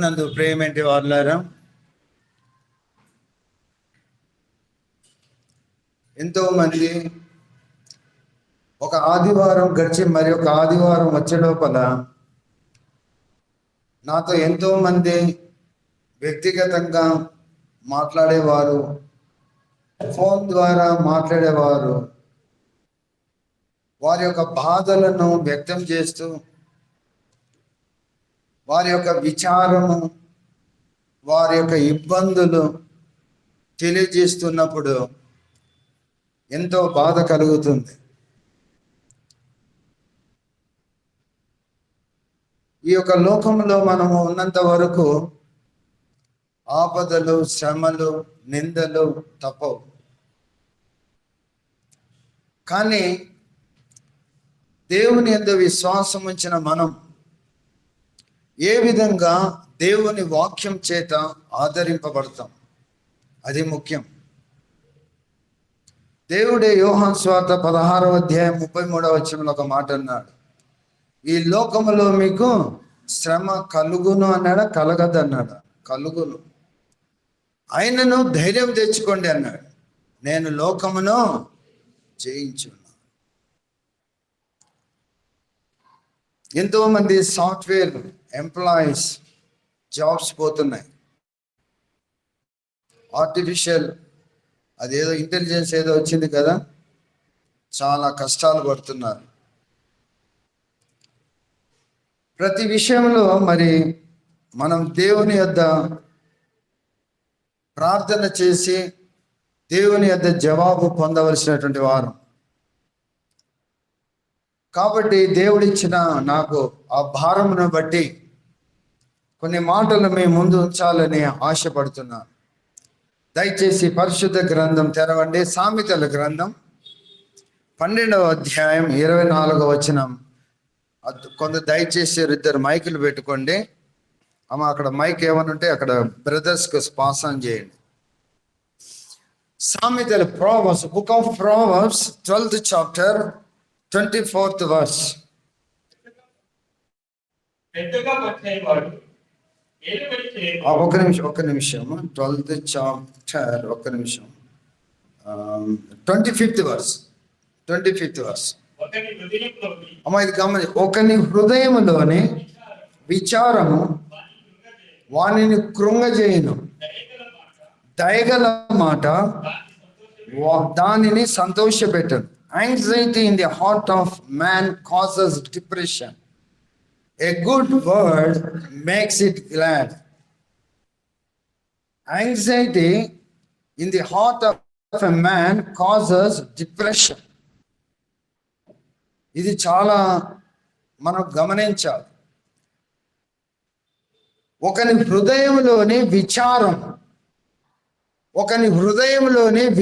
నందు ప్రేమేంటి వారులారా, ఎంతో మంది ఒక ఆదివారం గడిచి మరి ఒక ఆదివారం వచ్చే లోపల నాతో ఎంతో మంది వ్యక్తిగతంగా మాట్లాడేవారు, ఫోన్ ద్వారా మాట్లాడేవారు, వారి యొక్క బాధలను వ్యక్తం చేస్తూ వారి యొక్క విచారము, వారి యొక్క ఇబ్బందులు తెలియజేస్తున్నప్పుడు ఎంతో బాధ కలుగుతుంది. ఈ యొక్క లోకంలో మనము ఉన్నంత వరకు ఆపదలు, శ్రమలు, నిందలు తప్పవు. కానీ దేవుని యందు విశ్వాసం ఉంచిన మనం ఏ విధంగా దేవుని వాక్యం చేత ఆదరింపబడతాం, అది ముఖ్యం. దేవుడే యోహాను సువార్త 16వ అధ్యాయం 33వ వచనంలో ఒక మాట అన్నాడు, ఈ లోకములో మీకు శ్రమ కలుగును అన్నాడా, కలగదు అన్నాడా? కలుగును. ఆయనను ధైర్యం తెచ్చుకోండి అన్నాడు, నేను లోకమును జయించున్నా. ఎంతోమంది సాఫ్ట్వేర్ ఎంప్లాయీస్ జాబ్స్ పోతున్నాయి. ఆర్టిఫిషియల్ అదేదో ఇంటెలిజెన్స్ ఏదో వచ్చింది కదా, చాలా కష్టాలు పడుతున్నారు. ప్రతి విషయంలో మరి మనం దేవుని యొద్ద ప్రార్థన చేసి దేవుని యొద్ద జవాబు పొందవలసినటువంటి వారు. కాబట్టి దేవుడిచ్చిన నాకు ఆ భారమును బట్టి కొన్ని మాటలు మీ ముందు ఉంచాలని ఆశపడుతున్నాను. దయచేసి పరిశుద్ధ గ్రంథం తెరవండి. సామెతల గ్రంథం 12వ అధ్యాయం 24వ వచనం. కొంత దయచేసి ఇద్దరు మైకులు పెట్టుకోండి. అక్కడ మైక్ ఏమని ఉంటే అక్కడ బ్రదర్స్కి స్పాన్సర్ చేయండి. సామెతల Proverbs, Book of Proverbs, 12th chapter, 24th verse. ఒక్క నిమిషం 12th chapter, ఒక్క నిమిషం 25th verse. అమ్మా ఇది గమని, ఒకని హృదయములోని విచారము వానిని కృంగజేయును, దయగల మాట దానిని సంతోషపెట్టను. Anxiety in the heart of man causes depression. A good word makes it glad. Anxiety in the heart of a man causes depression. ఇది చాలా మనం గమనించాలి. ఒకని హృదయంలోని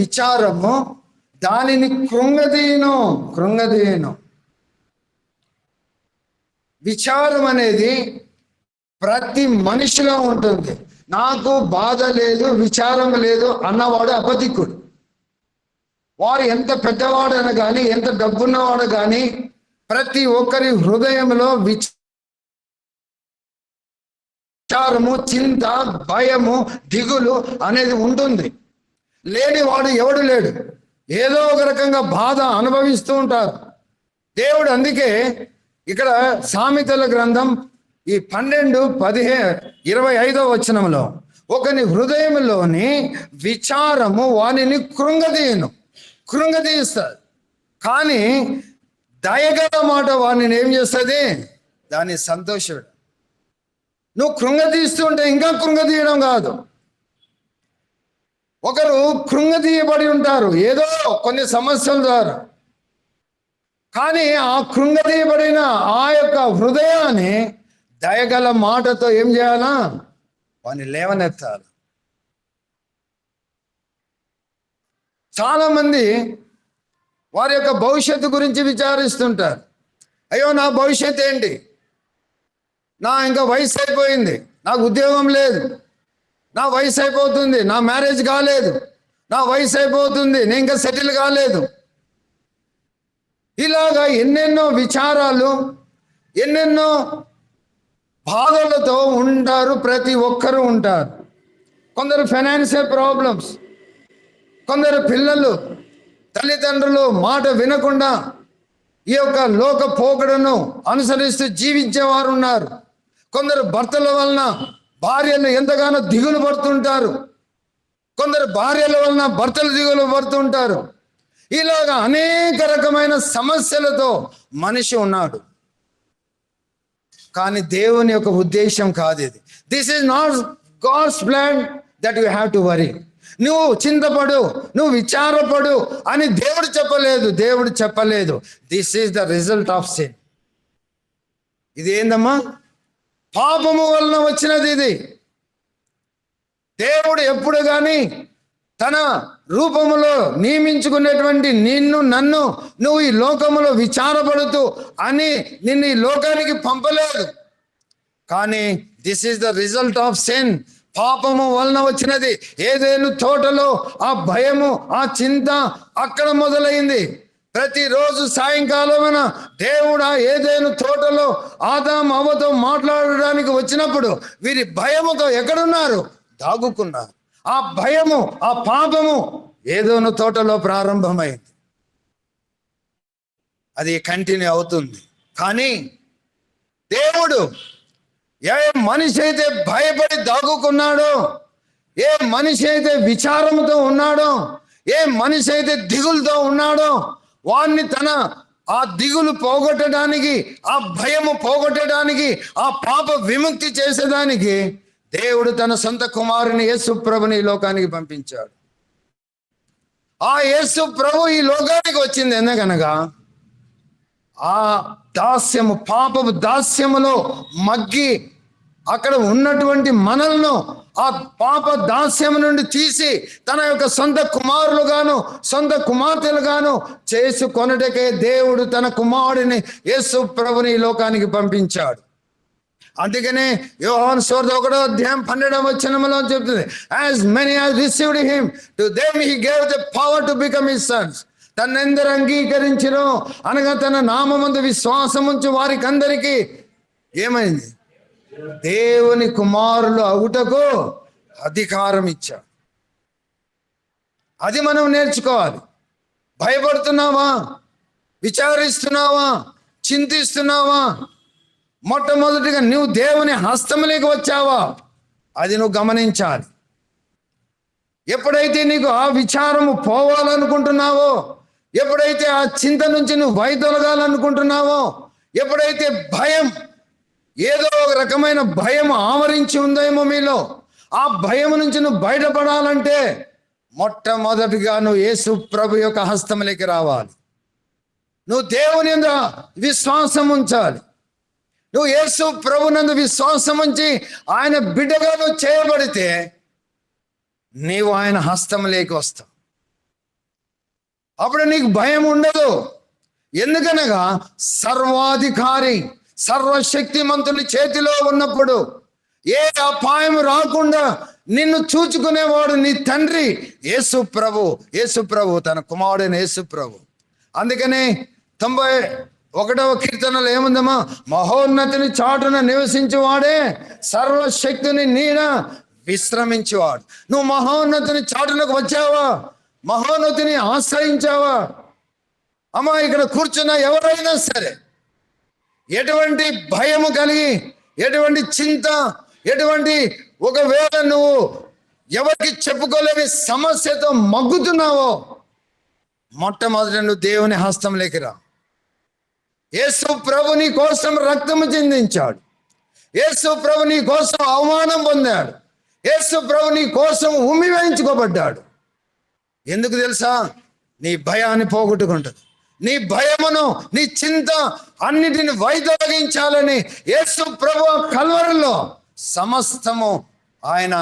విచారము దానిని కృంగదీయను. విచారం అనేది ప్రతి మనిషిలో ఉంటుంది. నాకు బాధ లేదు, విచారం లేదు అన్నవాడు అబద్ధికుడు. వారు ఎంత పెద్దవాడైనా కానీ, ఎంత డబ్బున్నవాడు కానీ, ప్రతి ఒక్కరి హృదయంలో విచారము, చింత, భయము, దిగులు అనేది ఉంటుంది. లేనివాడు ఎవడు లేడు. ఏదో ఒక రకంగా బాధ అనుభవిస్తూ ఉంటారు. దేవుడు అందుకే ఇక్కడ సామెతల గ్రంథం ఈ 12:25వ వచనంలో ఒకని హృదయంలోని విచారము వానిని కృంగదీస్తుంది. కానీ దయగల మాట వానిని ఏం చేస్తుంది? దాన్ని సంతోషం. నువ్వు కృంగదీస్తుంటే ఇంకా కృంగదీయడం కాదు. ఒకరు కృంగదీయబడి ఉంటారు ఏదో కొన్ని సమస్యల ద్వారా, కానీ ఆ కృంగదీయబడిన ఆ యొక్క హృదయాన్ని దయగల మాటతో ఏం చేయాలా? వాడిని లేవనెత్తాలి. చాలా మంది వారి యొక్క భవిష్యత్తు గురించి విచారిస్తుంటారు. అయ్యో నా భవిష్యత్తు ఏంటి, ఇంకా వయసు అయిపోయింది, నాకు ఉద్యోగం లేదు, నా వయసు అయిపోతుంది, నా మ్యారేజ్ కాలేదు, నా వయసు అయిపోతుంది, నేను ఇంకా సెటిల్ కాలేదు. ఇలాగా ఎన్నెన్నో విచారాలు, ఎన్నెన్నో బాధలతో ఉంటారు, ప్రతి ఒక్కరూ ఉంటారు. కొందరు ఫైనాన్షియల్ ప్రాబ్లమ్స్, కొందరు పిల్లలు తల్లిదండ్రులు మాట వినకుండా ఈ యొక్క లోక పోకడను అనుసరిస్తూ జీవించేవారు ఉన్నారు. కొందరు భర్తల వలన భార్యలు ఎంతగానో దిగులు పడుతుంటారు, కొందరు భార్యల వలన భర్తలు దిగులు పడుతుంటారు. ఇలాగా అనేక రకమైన సమస్యలతో మనిషి ఉన్నాడు. కానీ దేవుని యొక్క ఉద్దేశం కాదు ఇది. This is not God's plan that you have to worry. నువ్వు చింతపడు, నువ్వు విచారపడు అని దేవుడు చెప్పలేదు. This is the result of sin. ఇది ఏందమ్మా? పాపము వలన వచ్చినది ఇది. దేవుడు ఎప్పుడు కానీ తన రూపములో నియమించుకునేటువంటి నన్ను నువ్వు ఈ లోకములో విచారపడుతూ అని నిన్ను ఈ లోకానికి పంపలేదు. కానీ this is the result of sin. పాపము వలన వచ్చినది. ఏదేను తోటలో ఆ భయము, ఆ చింత అక్కడ మొదలైంది. ప్రతిరోజు సాయంకాలమైన దేవుడు ఏదేను తోటలో ఆదాము అవ్వతో మాట్లాడడానికి వచ్చినప్పుడు వీరి భయముతో ఎక్కడున్నారు? దాగుకున్నారు. ఆ భయము, ఆ పాపము ఏదోను తోటలో ప్రారంభమైంది. అది కంటిన్యూ అవుతుంది. కానీ దేవుడు ఏ మనిషి అయితే భయపడి దాగుకున్నాడో, ఏ మనిషి అయితే విచారంతో ఉన్నాడో, ఏ మనిషి అయితే దిగులుతో ఉన్నాడో, వాణ్ణి తన ఆ దిగులు పోగొట్టడానికి, ఆ భయము పోగొట్టడానికి, ఆ పాప విముక్తి చేసేదానికి దేవుడు తన సొంత కుమారుని యేసు ప్రభుని ఈ లోకానికి పంపించాడు. ఆ యేసు ప్రభు ఈ లోకానికి వచ్చింది ఎందుకనగా ఆ దాస్యము, పాపపు దాస్యములో మగ్గి అక్కడ ఉన్నటువంటి మనలను ఆ పాప దాస్యము నుండి తీసి తన యొక్క సొంత కుమారులుగాను సొంత కుమార్తెలుగాను చేసుకొనుటకే దేవుడు తన కుమారుడిని యేసు ప్రభుని ఈ లోకానికి పంపించాడు. అందుకనే యోహాను సువార్త 1:12 చెప్తుంది, as many as received him, to them he gave the power to become his sons. తనెందరు అంగీకరించినో అనగా తన నామమందు విశ్వాసముంచు వారికి అందరికీ ఏమైంది? దేవుని కుమారులు అవుటకు అధికారం ఇచ్చాడు. అది మనం నేర్చుకోవాలి. భయపడుతున్నావా? విచారిస్తున్నావా? చింతిస్తున్నావా? మొట్టమొదటిగా నువ్వు దేవుని హస్తములోకి వచ్చావా? అది నువ్వు గమనించాలి. ఎప్పుడైతే నీకు ఆ విచారము పోవాలనుకుంటున్నావో, ఎప్పుడైతే ఆ చింత నుంచి నువ్వు వైదొలగాలనుకుంటున్నావో, ఎప్పుడైతే భయం, ఏదో ఒక రకమైన భయం ఆవరించి ఉందేమో మీలో, ఆ భయం నుంచి నువ్వు బయటపడాలంటే మొట్టమొదటిగా నువ్వు యేసు ప్రభు యొక్క హస్తములోకి రావాలి. నువ్వు దేవుని యందు విశ్వాసం ఉంచాలి. నువ్వు యేసు ప్రభునందు విశ్వాసం ఉంచి ఆయన బిడ్డగా నువ్వు చేయబడితే నీవు ఆయన హస్తంలోకి వస్తావు. అప్పుడు నీకు భయం ఉండదు. ఎందుకనగా సర్వాధికారి, సర్వశక్తిమంతుని చేతిలో ఉన్నప్పుడు ఏ అపాయం రాకుండా నిన్ను చూచుకునేవాడు నీ తండ్రి యేసు ప్రభు తన కుమారుడైన యేసు ప్రభు. అందుకనే 91వ కీర్తనలో ఏముందమ్మా? మహోన్నతిని చాటున నివసించేవాడే సర్వశక్తిని నీడ విశ్రమించేవాడు. నువ్వు మహోన్నతిని చాటునకు వచ్చావా? మహోన్నతిని ఆశ్రయించావా? అమ్మా, ఇక్కడ కూర్చున్న ఎవరైనా సరే ఎటువంటి భయము కలిగి, ఎటువంటి చింత, ఎటువంటి ఒకవేళ నువ్వు ఎవరికి చెప్పుకోలేని సమస్యతో మగ్గుతున్నావో మొట్టమొదటి నువ్వు దేవుని హస్తంలోకి రా. యేసు ప్రభు నీ కోసం రక్తము చిందించాడు. యేసు ప్రభు నీ కోసం అవమానం పొందాడు. యేసు ప్రభు నీ కోసం ఉమ్మి వేయించుకోబడ్డాడు. ఎందుకు తెలుసా? నీ భయాన్ని పోగొట్టుకుంటుంది. నీ భయమును, నీ చింత అన్నిటిని వైదొలగించాలని యేసు ప్రభు కల్వరిలో సమస్తము ఆయన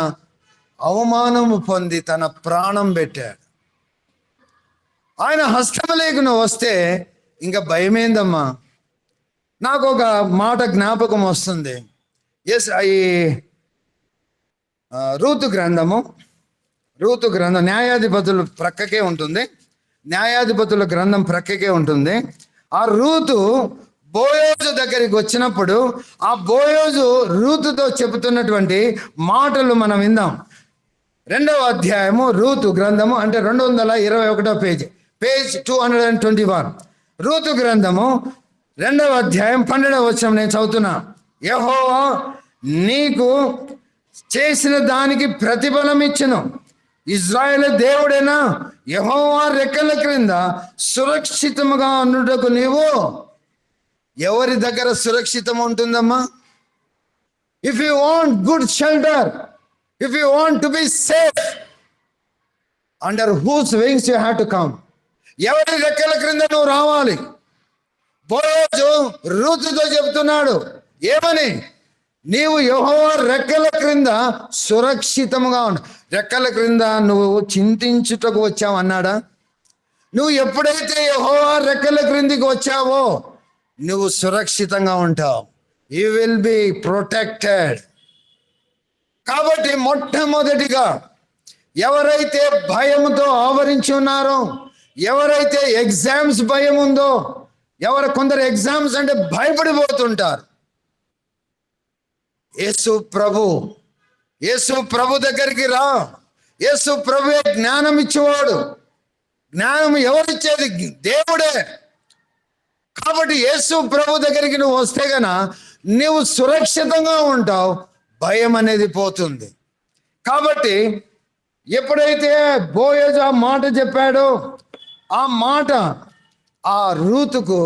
అవమానము పొంది తన ప్రాణం పెట్టాడు. ఆయన హస్తములోకి నువ్వు వస్తే ఇంకా భయమేందమ్మా? నాకు ఒక మాట జ్ఞాపకం వస్తుంది. ఈ రూతు గ్రంథం న్యాయాధిపతుల ప్రక్కకే ఉంటుంది. న్యాయాధిపతుల గ్రంథం ప్రక్కకే ఉంటుంది. ఆ రూతు బోయోజు దగ్గరికి వచ్చినప్పుడు ఆ బోయోజు రూతుతో చెబుతున్నటువంటి మాటలు మనం విందాం. 2వ అధ్యాయము రూతు గ్రంథము, అంటే 221 పేజ్ 221. రూతు గ్రంథము 2వ అధ్యాయం 12వ వచనం నేను చదువుతున్నా. యెహోవా నీకు చేసిన దానికి ప్రతిఫలం ఇచ్చును. ఇజ్రాయేలు దేవుడైనా యెహోవా రెక్కల క్రింద సురక్షితముగా ఉండుటకు నీవు ఎవరి దగ్గర సురక్షితం ఉంటుందమ్మా? If you want good shelter, if you want to be safe, under whose wings you have to come. ఎవరి రెక్కల క్రింద నువ్వు రావాలి? బోయోజు రూతుతో చెబుతున్నాడు ఏమని? నీవు యెహోవా రెక్కల క్రింద సురక్షితముగా ఉండు. రెక్కల క్రింద నువ్వు చింతించుటకు వచ్చావు అన్నాడా? నువ్వు ఎప్పుడైతే యెహోవా రెక్కల క్రిందికి వచ్చావో నువ్వు సురక్షితంగా ఉంటావు. You will be protected. కాబట్టి మొట్టమొదటిగా ఎవరైతే భయముతో ఆవరించి ఉన్నారో, ఎవరైతే ఎగ్జామ్స్ భయం ఉందో, కొందరు ఎగ్జామ్స్ అంటే భయపడిపోతుంటారు. యేసు ప్రభు దగ్గరికి రా. యేసు ప్రభువే జ్ఞానం ఇచ్చేవాడు. జ్ఞానం ఎవరిచ్చేది? దేవుడే. కాబట్టి యేసు ప్రభు దగ్గరికి నువ్వు వస్తే గన నువ్వు సురక్షితంగా ఉంటావు, భయం అనేది పోతుంది. కాబట్టి ఎప్పుడైతే బోయోజు ఆ మాట చెప్పాడో ఆ మాట ఆ రూతుకు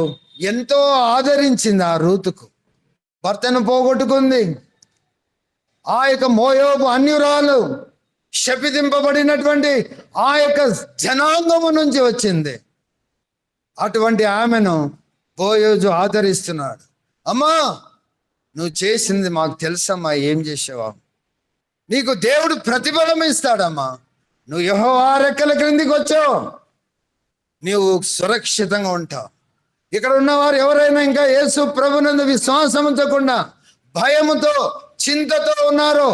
ఎంతో ఆదరించింది. ఆ రూతుకు భర్తను పోగొట్టుకుంది. ఆ యొక్క మోయోబు అన్యురాలు శపిదింపబడినటువంటి ఆ యొక్క జనాంగము నుంచి వచ్చింది. అటువంటి ఆమెను బోయోజు ఆదరిస్తున్నాడు. అమ్మా, నువ్వు చేసింది మాకు తెలుసమ్మా, ఏం చేసావా? నీకు దేవుడు ప్రతిఫలం ఇస్తాడమ్మా. నువ్వు యెహోవా రెక్కల క్రిందికి వచ్చావు, నీవు సురక్షితంగా ఉంటావు. ఇక్కడ ఉన్నవారు ఎవరైనా ఇంకా యేసు ప్రభునందు విశ్వాసం ఉంచకుండా భయముతో చింతతో ఉన్నారో,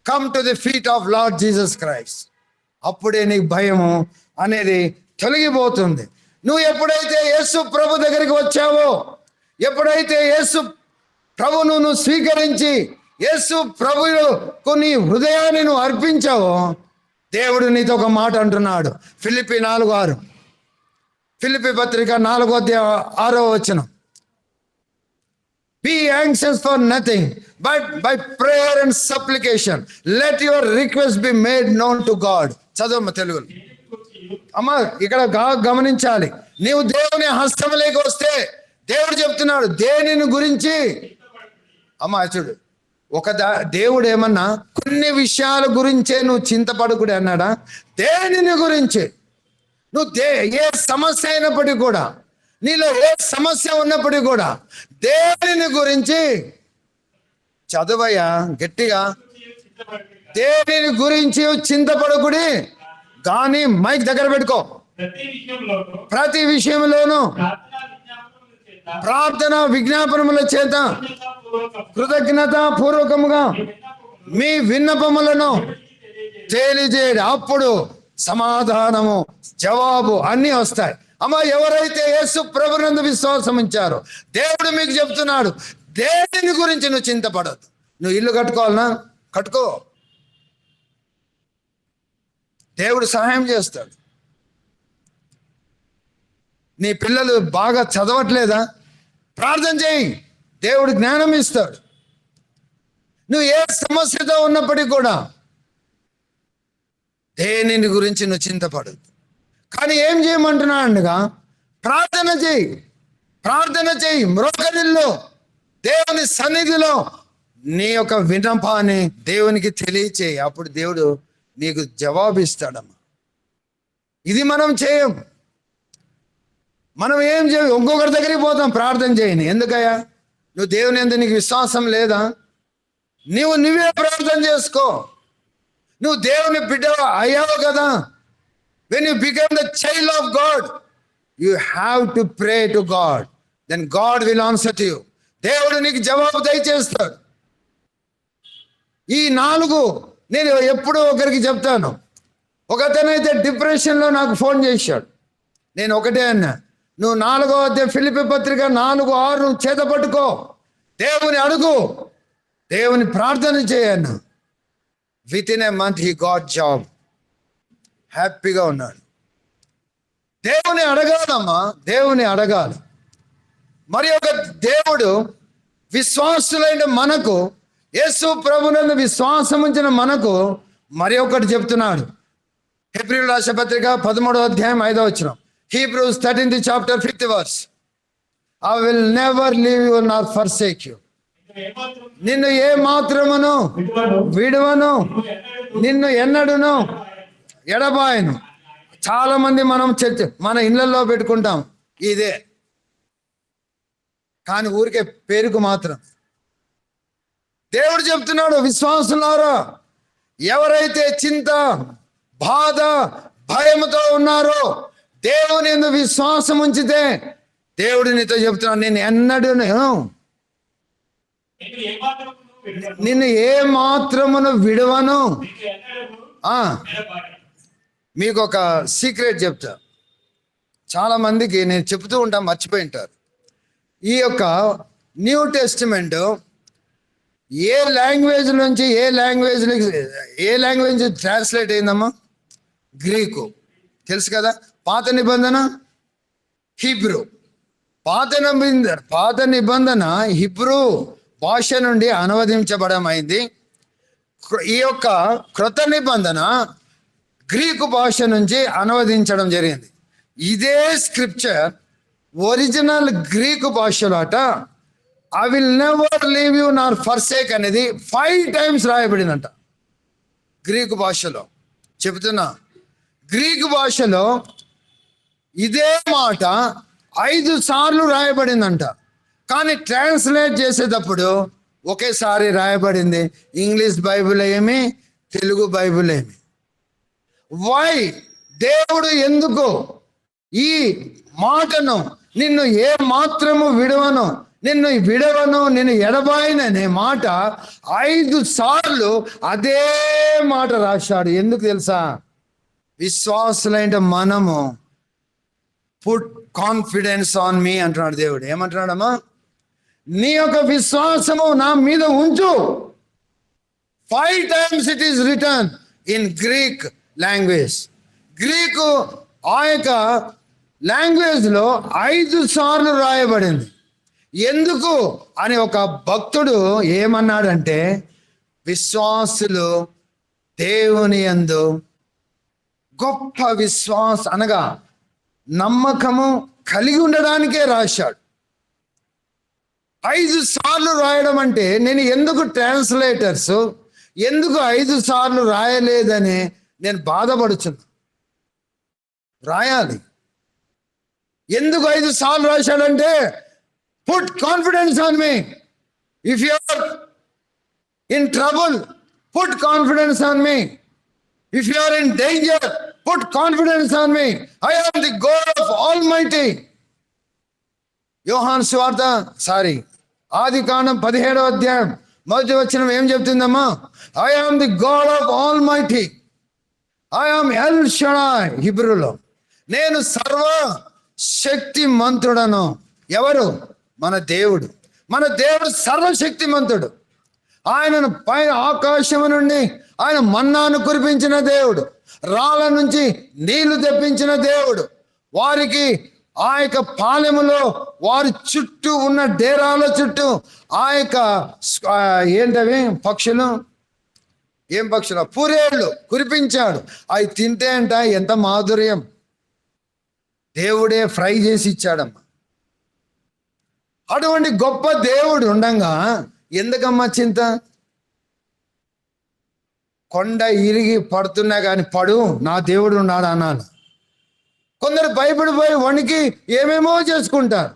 come to the feet of lord Jesus Christ. అప్పుడే నీకు భయము అనేది తొలగిపోతుంది. నువ్వు ఎప్పుడైతే యేసు ప్రభు దగ్గరికి వచ్చావో, ఎప్పుడైతే యేసు ప్రభును నువ్వు స్వీకరించి యేసు ప్రభువుకు నీ హృదయాన్ని నువ్వు అర్పించావో, దేవుడు నీతో ఒక మాట అంటున్నాడు. ఫిలిప్పీ 4:6, ఫిలిప్పీ పత్రిక 4:6. Be anxious for nothing, but by prayer and supplication let your request be made known to God. చదవమ్మ తెలుగులో. అమ్మ, ఇక్కడ గమనించాలి. నీవు దేవుని హస్తములోకి వస్తే దేవుడు చెప్తున్నాడు దేనిని గురించి. అమ్మ చూడు, దేవుడు ఏమన్నా కొన్ని విషయాల గురించే నువ్వు చింతపడకూడదు అన్నాడా? దేనిని గురించి నువ్వు ఏ సమస్య అయినప్పటికీ కూడా, నీలో ఏ సమస్య ఉన్నప్పటికీ కూడా దేనిని గురించి చదువయ్యా గట్టిగా. దేనిని గురించి చింతపడకుడి కానీ, మైక్ దగ్గర పెట్టుకో. ప్రతి విషయంలోనూ ప్రార్థన విజ్ఞాపనముల చేత కృతజ్ఞత పూర్వకముగా మీ విన్నపములను తెలియజేయడు. అప్పుడు సమాధానము, జవాబు అన్నీ వస్తాయి. అమ్మ, ఎవరైతే యేసు ప్రభునందు విశ్వాసం ఉంచారో దేవుడు మీకు చెప్తున్నాడు దేనిని గురించి నువ్వు చింతపడద్దు. నువ్వు ఇల్లు కట్టుకోవాలనా? కట్టుకో, దేవుడు సహాయం చేస్తాడు. నీ పిల్లలు బాగా చదవట్లేదా? ప్రార్థన చేయి, దేవుడు జ్ఞానం ఇస్తాడు. నువ్వు ఏ సమస్యతో ఉన్నప్పటికీ కూడా దేనిని గురించి నువ్వు చింతపడద్దు. కానీ ఏం చేయమంటున్నా అండగా, ప్రార్థన చేయి, ప్రార్థన చేయి. మ్రోకరిల్లో దేవుని సన్నిధిలో నీ యొక్క విన్నపాన్ని దేవునికి తెలియచేయి. అప్పుడు దేవుడు నీకు జవాబిస్తాడమ్మా. ఇది మనం చేయం. మనం ఏం చేయం, ఇంకొకరి దగ్గరికి పోతాం ప్రార్థన చేయని. ఎందుకయ్యా? నువ్వు దేవుని యందు నీకు విశ్వాసం లేదా? నువ్వే ప్రార్థన చేసుకో. నువ్వు దేవుని బిడ్డ అయ్యావు కదా. When you become the child of God, you have to pray to God. Then God will answer to you. దేవుడు నీకు జవాబు దయచేస్తాడు. ఈ 4 నేను ఎప్పుడూ ఒకరికి చెప్తాను. ఒకతనైతే డిప్రెషన్లో నాకు ఫోన్ చేశాడు. నేను ఒకటే అన్నా, నువ్వు 4వ అధ్యాయం ఫిలిప్పీ పత్రిక 4:6 నువ్వు చేత పట్టుకో. దేవుని అడుగు, దేవుని ప్రార్థన చేయను. With in a month he got job. హ్యాపీగా ఉన్నాడు. దేవుని అడగాలమ్మా, దేవుని అడగాలి. మరి ఒక దేవుడు విశ్వాసులైన మనకు, యేసు ప్రభునందు విశ్వాసం ఉంచిన మనకు మరి ఒకటి చెప్తున్నాడు. హెబ్రీయుల రాసిన పత్రిక 13వ అధ్యాయం 5వ వచనం. Hebrews 13th chapter 5th verse. I will never leave you nor forsake you. నిన్ను ఏ మాత్రమును విడువను, నిన్ను ఎన్నడును ఎడబాయను. చాలా మంది మనం మన ఇళ్లలో పెట్టుకుంటాం ఇదే, కానీ ఊరికే పేరుకు మాత్రం. దేవుడు చెప్తున్నాడు, విశ్వాసులారా, ఎవరైతే చింత, బాధ, భయముతో ఉన్నారో దేవుని యందు విశ్వాసం ఉంచితే దేవుడు నీతో చెప్తున్నాడు, నేను ఎన్నడూ నిన్ను ఏ మాత్రమును విడవను. మీకు ఒక సీక్రెట్ చెప్తా. చాలా మందికి నేను చెప్తూ ఉంటా, మర్చిపోయి ఉంటారు. ఈ యొక్క న్యూ టెస్టిమెంట్ ఏ లాంగ్వేజ్ నుంచి ఏ లాంగ్వేజ్ ట్రాన్స్లేట్ అయిందమ్మా? గ్రీకు, తెలుసు కదా. పాత నిబంధన హిబ్రూ. పాత నిబంధన హిబ్రూ భాష నుండి అనువదించబడమైంది. ఈ యొక్క క్రొత్త నిబంధన గ్రీకు భాష నుంచి అనువదించడం జరిగింది. ఇదే స్క్రిప్చర్ ఒరిజినల్ గ్రీకు భాషలో అట I will never leave you Nar forsake అనేది 5 times రాయబడిందంట గ్రీకు భాషలో. చెబుతున్నా, గ్రీకు భాషలో ఇదే మాట 5 సార్లు రాయబడిందంట. కానీ ట్రాన్స్లేట్ చేసేటప్పుడు ఒకేసారి రాయబడింది. ఇంగ్లీష్ బైబిల్ ఏమి, తెలుగు బైబిల్ ఏమి. వై? దేవుడు ఎందుకు ఈ మాటను నిన్ను ఏ మాత్రము విడవను, నిన్ను ఎడబాయననే మాట 5 సార్లు అదే మాట రాశాడు. ఎందుకు తెలుసా? విశ్వాసులైన మనము పుట్ కాన్ఫిడెన్స్ ఆన్ మీ అంటున్నాడు దేవుడు. ఏమంటున్నాడమ్మా? నీ యొక్క విశ్వాసము నా మీద ఉంచు. 5 times it is return in Greek language. Greek ఆ యొక్క లాంగ్వేజ్ లో 5 సార్లు రాయబడింది. ఎందుకు అని ఒక భక్తుడు ఏమన్నాడంటే, విశ్వాసులు దేవుని యందు గొప్ప విశ్వాసం అనగా నమ్మకము కలిగి ఉండడానికే రాశాడు. 5 సార్లు రాయడం అంటే నేను ఎందుకు ట్రాన్స్లేటర్స్ ఎందుకు 5 సార్లు రాయలేదని నేను బాధపడుచున్నా. రాయాలి. ఎందుకు 5 సార్లు రాశాడంటే, put confidence on me. If you are in trouble, put confidence on me. If you are in danger, put confidence on me. I am the god of almighty. Yohanu సువార్త ఆదికాండం 17వ అధ్యాయం 1వ వచనం ఏం చెప్తుందమ్మా? I am the god of almighty. I am El Shaddai హిబ్రూలో. నేను సర్వ శక్తిమంతుడను. ఎవరు? మన దేవుడు. మన దేవుడు సర్వశక్తిమంతుడు. ఆయనను పైన ఆకాశము నుండి ఆయన మన్నాను కురిపించిన దేవుడు, రాళ్ళ నుంచి నీళ్లు తెప్పించిన దేవుడు. వారికి ఆ యొక్క పాలెములో వారి చుట్టూ ఉన్న డేరాల చుట్టూ ఆ యొక్క ఏంటవి పక్షులు, ఏం పక్షులు? పూరేళ్ళు కురిపించాడు. అవి తింటే అంట ఎంత మాధుర్యం. దేవుడే ఫ్రై చేసి ఇచ్చాడమ్మా. అటువంటి గొప్ప దేవుడు ఉండంగా ఎందుకమ్మా చింత? కొండ ఇరిగి పడుతున్నా కానీ పడు, నా దేవుడు ఉన్నాడు అన్నాను. కొందరు భయపడిపోయి వణికి ఏమేమో చేసుకుంటారు.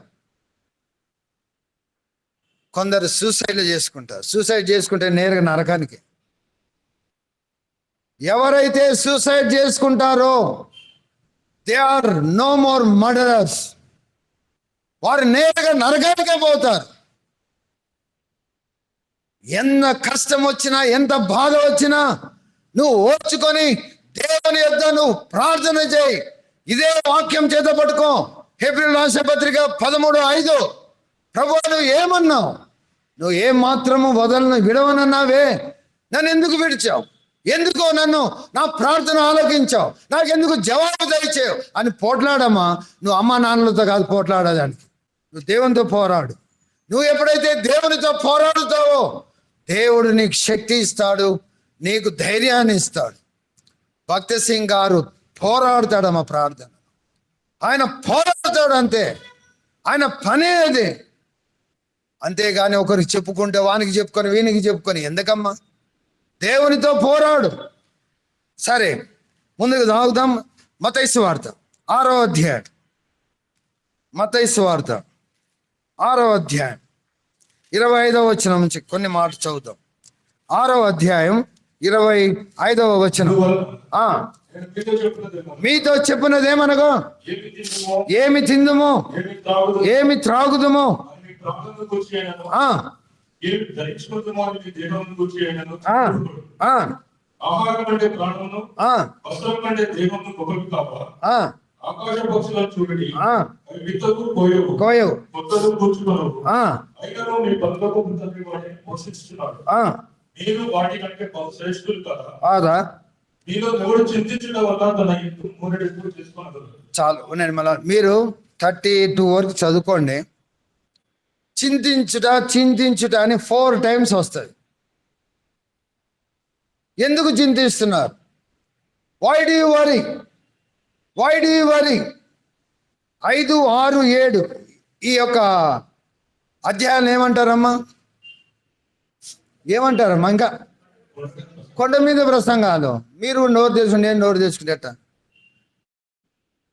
కొందరు సూసైడ్లు చేసుకుంటారు. సూసైడ్ చేసుకుంటే నేరుగా నరకానికి. ఎవరైతే సూసైడ్ చేసుకుంటారో they are no more murderers. వారు నేరుగా నరకానికే పోతారు. ఎంత కష్టం వచ్చినా, ఎంత బాధ వచ్చినా నువ్వు ఓర్చుకొని దేవుని యొద్ద నువ్వు ప్రార్థన చేయి. ఇదే వాక్యం చేత పట్టుకో. హెబ్రీయులకు రాసిన పత్రిక 13:5. ప్రభువా నువ్వు ఏమన్నావు? నువ్వు ఏం మాత్రము వదలను విడవనన్నావే, నన్ను ఎందుకు విడిచావు? ఎందుకో నన్ను నా ప్రార్థన ఆలోకించావు, నాకెందుకు జవాబు దయచేవు అని పోట్లాడమ్మా. నువ్వు అమ్మా నాన్నలతో కాదు పోట్లాడడానికి, నువ్వు దేవునితో పోరాడు. నువ్వు ఎప్పుడైతే దేవునితో పోరాడుతావో దేవుడు నీకు శక్తి ఇస్తాడు, నీకు ధైర్యాన్ని ఇస్తాడు. భక్త సింగ్ గారు పోరాడతాడమ్మా ప్రార్థన. ఆయన పోరాడతాడు అంతే, ఆయన పనే అది. అంతేగాని ఒకరికి చెప్పుకుంటే వానికి చెప్పుకొని వీనికి చెప్పుకొని ఎందుకమ్మా? దేవునితో పోరాడు. సరే, ముందుకు సాగుదాం. మత్తయి సువార్త 6వ అధ్యాయం. మత్తయి సువార్త 6వ అధ్యాయం 25వ వచనం నుంచి కొన్ని మాటలు చదువుతాం. 6వ అధ్యాయం 25వ వచనం. మీతో చెప్పినదేమనగా, ఏమి తిందుమో ఏమి త్రాగుదుమో కోయవు చాలు. నేను మళ్ళీ మీరు 32 వరకు చదువుకోండి. చింతించుట అని 4 times వస్తుంది. ఎందుకు చింతిస్తున్నారు? Why do you worry? 5, 6, 7 ఈ యొక్క అధ్యాయాన్ని ఏమంటారమ్మా? ఇంకా కొండ మీద ప్రసంగాలు. మీరు నోరు తెచ్చుకుంటే నేను నోరు తెచ్చుకుంటేట.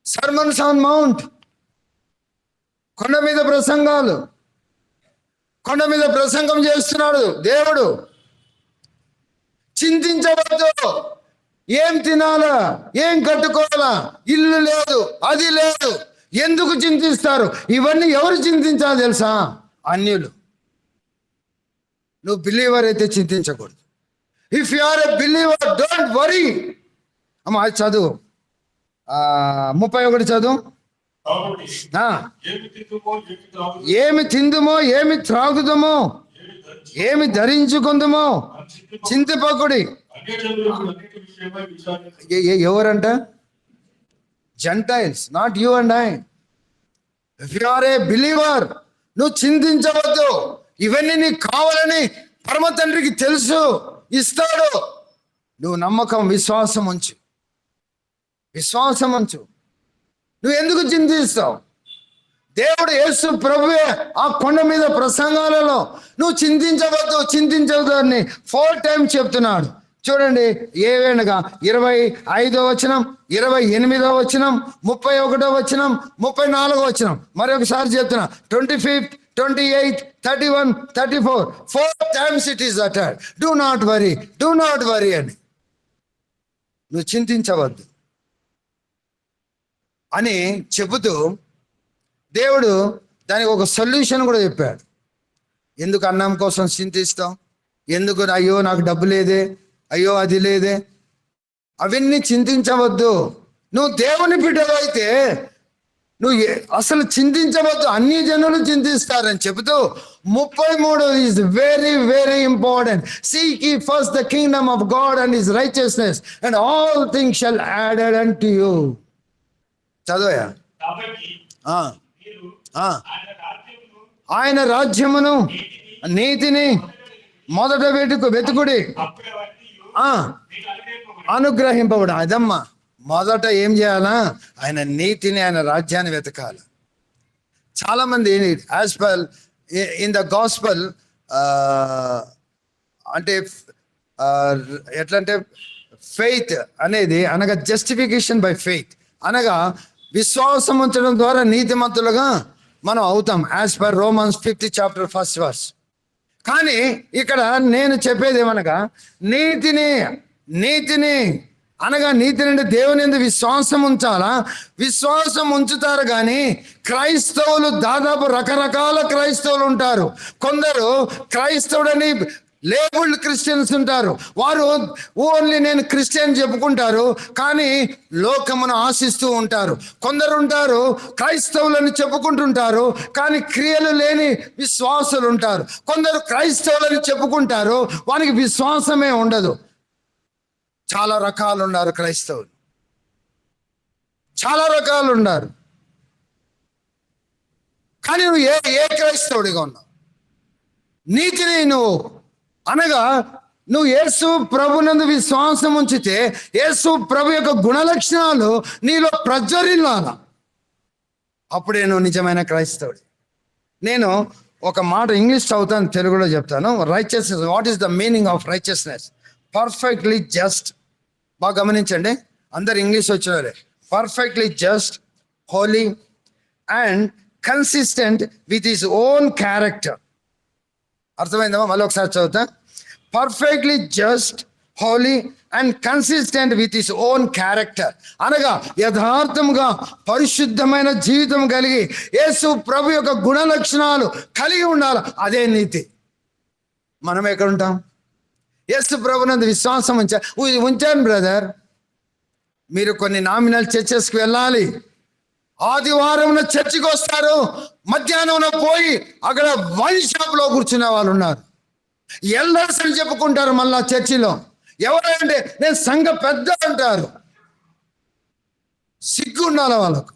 సర్మన్స్ ఆన్ మౌంట్, కొండ మీద ప్రసంగాలు. కొండ మీద ప్రసంగం చేస్తున్నాడు దేవుడు. చింతించవద్దు, ఏం తినాలా, ఏం కట్టుకోవాలా, ఇల్లు లేదు, అది లేదు. ఎందుకు చింతిస్తారు? ఇవన్నీ ఎవరు చింతించాలి తెలుసా? అన్యులు. నువ్వు బిలీవర్ అయితే చింతించకూడదు. If you are a believer don't worry. అమ్మా అది చదువు, 31 చదువు. ఏమి తిందుమో ఏమి త్రాగుదమో ఏమి ధరించుకుందుమో చింతింపకుడి. ఎవరంట? Gentiles, not you and I. If you are a believer నువ్వు చింతించవద్దు. ఇవన్నీ నీకు కావాలని పరమ తండ్రికి తెలుసు, ఇస్తాడు. నువ్వు నమ్మకం, విశ్వాసం ఉంచు. నువ్వు ఎందుకు చింతిస్తావు? దేవుడు యేసు ప్రభువే ఆ కొండ మీద ప్రసంగాలలో నువ్వు చింతించవద్దు అని 4 times చెప్తున్నాడు. చూడండి, ఏవేనగా 25వ వచనం, 28వ వచనం, 31వ వచనం, 34వ వచనం. మరొకసారి చెప్తున్నా, 25, 28, 31, 34 4 times it is uttered. Do not worry అని. నువ్వు చింతించవద్దు అని చెబుతూ దేవుడు దానికి ఒక సొల్యూషన్ కూడా చెప్పాడు. ఎందుకు అన్నం కోసం చింతిస్తాం? ఎందుకు అయ్యో నాకు డబ్బు లేదే, అయ్యో అది లేదే, అవన్నీ చింతించవద్దు. నువ్వు దేవుని బిడ్డవైతే నువ్వు అసలు చింతించవద్దు. అన్ని జనులు చింతిస్తారని చెబుతూ 33 is very, very important. Seek ye first the kingdom of God and his righteousness, and all things shall added unto you. చదవయా. ఆయన రాజ్యమును నీతిని మొదట వెతుకుడి, అనుగ్రహింపబడు. అదమ్మా, మొదట ఏం చేయాలా? ఆయన నీతిని, ఆయన రాజ్యాన్ని వెతకాలి. చాలా మంది as per in the gospel అంటే ఎట్లంటే ఫెయిత్ అనేది అనగా జస్టిఫికేషన్ బై ఫెయిత్ అనగా విశ్వాసం ఉంచడం ద్వారా నీతిమంతులుగా మనం అవుతాం, as per Romans 5th chapter 1st verse. కానీ ఇక్కడ నేను చెప్పేది ఏమనగా, నీతిని అనగా నీతి నుండి దేవుని యందు విశ్వాసం ఉంచాలా? విశ్వాసం ఉంచుతారు. కానీ క్రైస్తవులు దాదాపు రకరకాల క్రైస్తవులు ఉంటారు. కొందరు క్రైస్తవుడని లేబుల్డ్ క్రిస్టియన్స్ ఉంటారు. వారు ఓన్లీ నేను క్రిస్టియన్ చెప్పుకుంటారు, కానీ లోకమును ఆశిస్తూ ఉంటారు. కొందరు ఉంటారు క్రైస్తవులని చెప్పుకుంటుంటారు, కానీ క్రియలు లేని విశ్వాసులు ఉంటారు. కొందరు క్రైస్తవులని చెప్పుకుంటారు, వానికి విశ్వాసమే ఉండదు. చాలా రకాలు ఉన్నారు క్రైస్తవులు, చాలా రకాలు ఉన్నారు. కానీ నువ్వు ఏ క్రైస్తవుడిగా ఉన్నావు? నీతిని నువ్వు అనగా నువ్వు యేసు ప్రభునందు విశ్వాసం ఉంచితే యేసు ప్రభు యొక్క గుణలక్షణాలు నీలో ప్రజ్వరిల్లాల, అప్పుడే నువ్వు నిజమైన క్రైస్తవుడి. నేను ఒక మాట ఇంగ్లీష్ చదువుతాను, తెలుగులో చెప్తాను. Righteousness, what is the meaning of righteousness? Perfectly just. బాగా గమనించండి, అందరు ఇంగ్లీష్ వచ్చినారే. Perfectly just, holy and consistent with his own character. అర్థమైందమ్మా? మళ్ళీ ఒకసారి చదువుతా. Perfectly just, holy and consistent with his own character. అనగా యథార్థముగా పరిశుద్ధమైన జీవితం కలిగి యేసు ప్రభు యొక్క గుణ లక్షణాలు కలిగి ఉండాలి. అదే నీతి. మనం ఎక్కడ ఉంటాం? యేసు ప్రభునందు విశ్వాసం ఉంచాను బ్రదర్. మీరు కొన్ని నామినల్ చర్చెస్కి వెళ్ళాలి. ఆదివారం చర్చికి వస్తారు, మధ్యాహ్నం పోయి అక్కడ వైన్ షాప్లో కూర్చునే వాళ్ళు ఉన్నారు. ఎల్డర్స్ అని చెప్పుకుంటారు మళ్ళా చర్చిలో. ఎవరంటే నేను సంఘ పెద్ద అంటారు. సిగ్గు ఉండాలి వాళ్ళకు.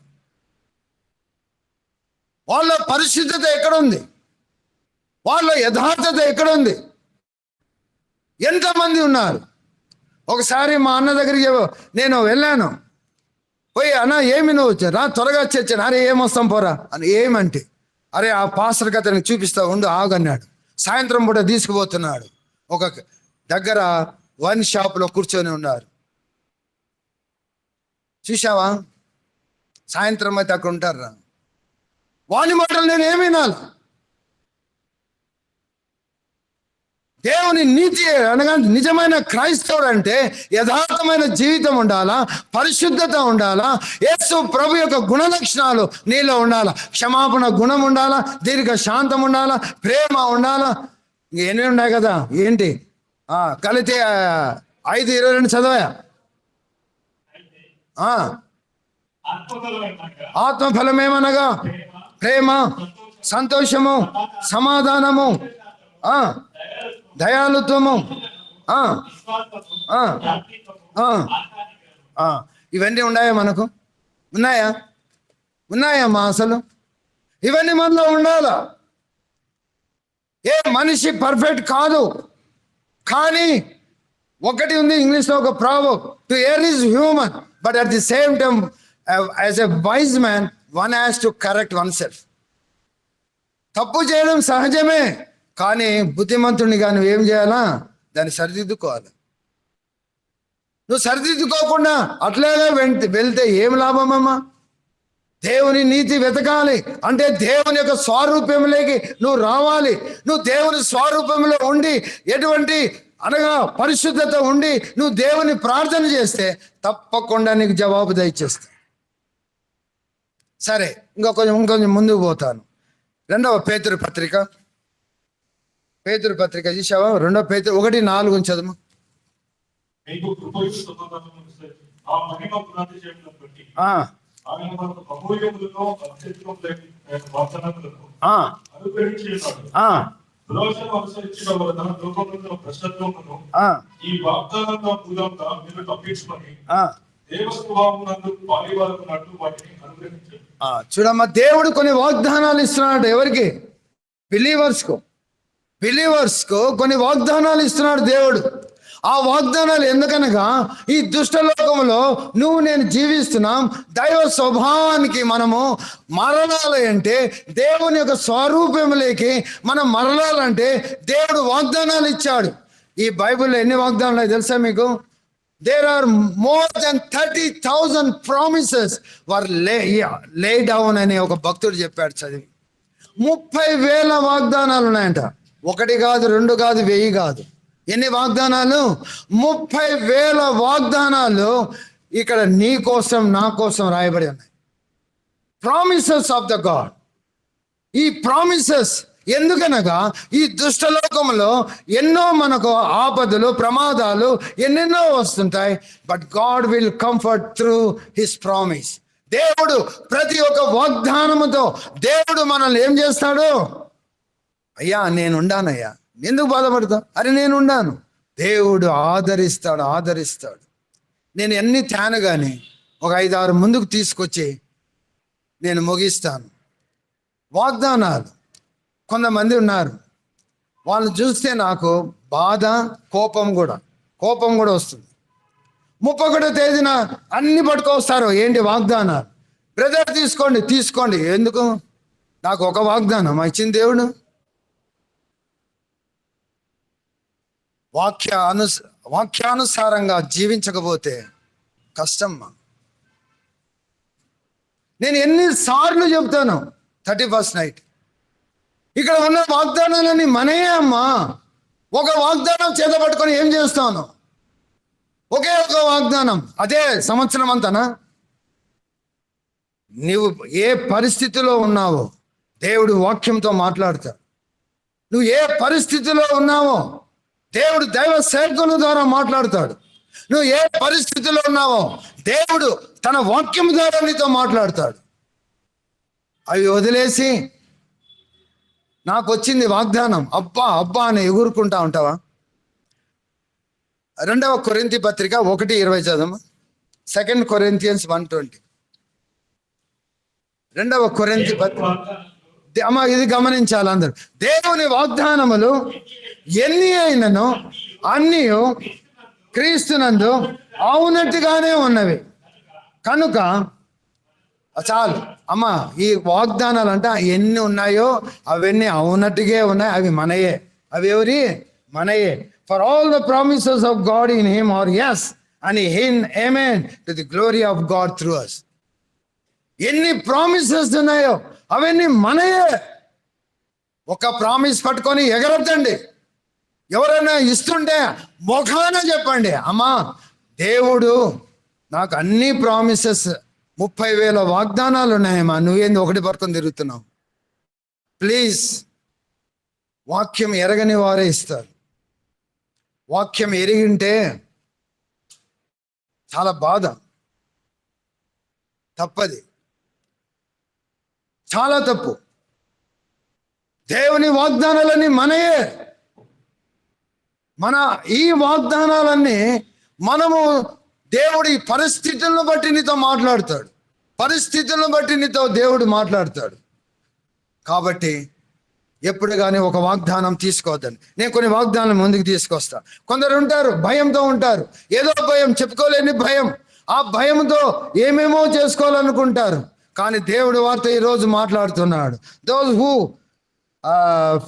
వాళ్ళ పరిశుద్ధత ఎక్కడుంది? వాళ్ళ యథార్థత ఎక్కడుంది? ఎంతమంది ఉన్నారు? ఒకసారి మా అన్న దగ్గరికి నేను వెళ్ళాను. పోయి అన్న ఏమి నువ్వు వచ్చారా, త్వరగా వచ్చాను. అరే ఏమొస్తాం పోరా అని. ఏమంటే అరే ఆ పాస్టర్కి అతనికి చూపిస్తా ఉండు ఆగన్నాడు. సాయంత్రం పూట తీసుకుపోతున్నాడు. ఒక దగ్గర వైన్ షాప్లో కూర్చొని ఉన్నారు. చూసావా? సాయంత్రం అయితే అక్కడ ఉంటారా? వాని మాటలు నేను ఏమి వినాలి? దేవుని నీతి అనగా నిజమైన క్రైస్తవుడు అంటే యథార్థమైన జీవితం ఉండాలా, పరిశుద్ధత ఉండాలా, యేసు ప్రభు యొక్క గుణలక్షణాలు నీలో ఉండాలా. క్షమాపణ గుణం ఉండాలా, దీర్ఘ శాంతం ఉండాలా, ప్రేమ ఉండాలా. ఎన్ని ఉన్నాయి కదా. ఏంటి కలితే 5:22 చదవయా? ఆత్మఫలమేమనగా ప్రేమ, సంతోషము, సమాధానము, దయాళుత్వము, ఇవన్నీ ఉన్నాయా మనకు? ఉన్నాయా? ఉన్నాయమ్మా అసలు? ఇవన్నీ మనలో ఉండాలా. ఏ మనిషి పర్ఫెక్ట్ కాదు, కానీ ఒకటి ఉంది ఇంగ్లీష్లో ఒక proverb, to err is human but at the same time as a wise man one has to correct oneself. తప్పు చేయడం సహజమే, కానీ బుద్ధిమంతునిగా నువ్వేం చేయాలా? దాన్ని సరిదిద్దుకోవాలి. నువ్వు సరిదిద్దుకోకుండా అట్లాగే వెళ్తే ఏం లాభమమ్మా? దేవుని నీతి వెతకాలి అంటే దేవుని యొక్క స్వరూపంలోకి నువ్వు రావాలి. నువ్వు దేవుని స్వరూపంలో ఉండి ఎటువంటి అనగా పరిశుద్ధత ఉండి నువ్వు దేవుని ప్రార్థన చేస్తే తప్పకుండా నీకు జవాబు దయచేస్తా. సరే, ఇంకొంచెం ముందుకు పోతాను. 2వ పేతురు పత్రిక చూసావా? 2వ పేతురు 1:4 చదువు. చూడమ్మా, దేవుడు కొన్ని వాగ్దానాలు ఇస్తున్నాడు. ఎవరికి? బిలీవర్స్ కు కొన్ని వాగ్దానాలు ఇస్తున్నాడు దేవుడు. ఆ వాగ్దానాలు ఎందుకనగా ఈ దుష్టలోకంలో నువ్వు నేను జీవిస్తున్నాం. దైవ స్వభావానికి మనము మరలాలి అంటే, దేవుని యొక్క స్వరూపంలోకి మనం మరలాలంటే దేవుడు వాగ్దానాలు ఇచ్చాడు. ఈ బైబిల్లో ఎన్ని వాగ్దానాలు తెలుసా మీకు? There are more than 30,000 promises were lay down అని ఒక భక్తుడు చెప్పాడు చదివి. 30,000 వాగ్దానాలు ఉన్నాయంట. 1 కాదు, 2 కాదు, 1000 కాదు. ఎన్ని వాగ్దానాలు? 30,000 వాగ్దానాలు ఇక్కడ నీ కోసం నా కోసం రాయబడి ఉన్నాయి. Promises of the God. ఈ ప్రామిసెస్ ఎందుకనగా ఈ దుష్టలోకంలో ఎన్నో మనకు ఆపదలు, ప్రమాదాలు ఎన్నెన్నో వస్తుంటాయి. But God will comfort through his promise. దేవుడు ప్రతి ఒక్క వాగ్దానముతో దేవుడు మనల్ని ఏం చేస్తాడు? అయ్యా నేనుండానయ్యా, ఎందుకు బాధపడతావు? అరే నేనుండాను. దేవుడు ఆదరిస్తాడు. నేను ఎన్ని తేనగాని ఒక 5-6 ముందుకు తీసుకొచ్చి నేను ముగిస్తాను. వాగ్దానాలు కొంతమంది ఉన్నారు, వాళ్ళు చూస్తే నాకు బాధ, కోపం కూడా వస్తుంది. 31వ తేదీన అన్ని పట్టుకొస్తారు. ఏంటి వాగ్దానాలు? బ్రదర్ తీసుకోండి. ఎందుకు? నాకు ఒక వాగ్దానం ఇచ్చింది దేవుడు. వాక్యానుసారంగా జీవించకపోతే కష్టమ్మా. నేను ఎన్నిసార్లు చెప్తాను 31st నైట్, ఇక్కడ ఉన్న వాగ్దానాలన్నీ మనయే అమ్మా. ఒక వాగ్దానం చేత పట్టుకొని ఏం చేస్తాను? ఒకే ఒక వాగ్దానం, అదే సంవత్సరం అంతానా? నువ్వు ఏ పరిస్థితిలో ఉన్నావో దేవుడు వాక్యంతో మాట్లాడతాడు. నువ్వు ఏ పరిస్థితిలో ఉన్నావో దేవుడు దైవ సేవకుల ద్వారా మాట్లాడతాడు. నువ్వు ఏ పరిస్థితిలో ఉన్నావో దేవుడు తన వాక్యం ద్వారా నీతో మాట్లాడతాడు. అవి వదిలేసి నాకు వచ్చింది వాగ్దానం అబ్బా అని ఎగురుకుంటా ఉంటావా? 2వ కొరింథీ పత్రిక 1:20 చదవమా. 2 Corinthians 1:20. 2వ కొరింథీ పత్రిక. అమ్మ ఇది గమనించాలి అందరూ. దేవుని వాగ్దానములు ఎన్ని అయినను అన్నీ క్రీస్తునందు అవునట్టుగానే ఉన్నవి కనుక చాలు. అమ్మ ఈ వాగ్దానాలు అంట ఎన్ని ఉన్నాయో అవన్నీ అవునట్టుగా ఉన్నాయి. అవి మనయే. అవి ఎవరి? మనయే. For all the promises of God in him are yes, and in amen to the glory of God through us. ఎన్ని ప్రామిసెస్ ఉన్నాయో అవన్నీ మనయే. ఒక ప్రామిస్ పట్టుకొని ఎగరొద్దండి. ఎవరైనా ఇస్తుంటే ముఖాన చెప్పండి, అమ్మా దేవుడు నాకు అన్ని ప్రామిసెస్ 30,000 వాగ్దానాలు ఉన్నాయమ్మా, నువ్వేంది ఒకటి పట్టుకొని తిరుగుతున్నావు? ప్లీజ్, వాక్యం ఎరగని వారే ఇస్తారు. వాక్యం ఎరిగింటే చాలా బాధ. తప్పది, చాలా తప్పు. దేవుని వాగ్దానాలన్నీ మనయే. ఈ వాగ్దానాలన్నీ మనము దేవుడి పరిస్థితులను బట్టి నీతో మాట్లాడతాడు. పరిస్థితులను బట్టి నీతో దేవుడు మాట్లాడతాడు. కాబట్టి ఎప్పుడు కానీ ఒక వాగ్దానం తీసుకోవద్దని. నేను కొన్ని వాగ్దానాలు ముందుకు తీసుకొస్తా. కొందరు ఉంటారు భయంతో ఉంటారు, ఏదో భయం, చెప్పుకోలేని భయం. ఆ భయంతో ఏమేమో చేసుకోవాలనుకుంటారు. కానీ దేవుడు వారితో ఈరోజు మాట్లాడుతున్నాడు. Those who